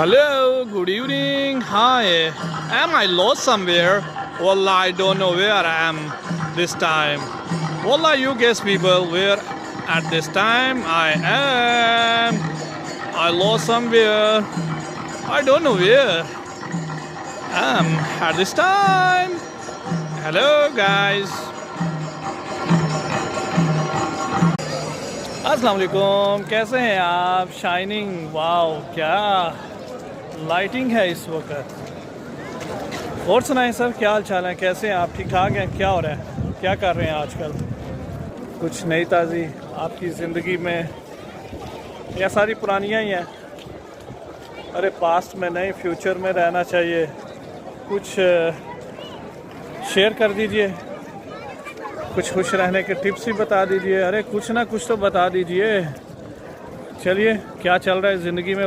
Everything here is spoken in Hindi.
Hello, good evening. Hi. Am I lost somewhere? Wallah, I don't know where I am this time. Wallah, you guess people where at this time I am. I lost somewhere. I don't know where I am at this time. Hello, guys. अस्सलाम वालेकुम, कैसे हैं आप? शाइनिंग, वाओ क्या लाइटिंग है इस वक्त। और सुनाएं सर, क्या हाल चाल है, कैसे हैं आप? ठीक ठाक हैं? क्या हो रहा है, क्या कर रहे हैं आजकल? कुछ नई ताज़ी आपकी ज़िंदगी में या सारी पुरानियाँ ही हैं? अरे पास्ट में नहीं, फ्यूचर में रहना चाहिए। कुछ शेयर कर दीजिए, कुछ खुश रहने के टिप्स ही बता दीजिए। अरे कुछ ना कुछ तो बता दीजिए। चलिए, क्या चल रहा है ज़िंदगी में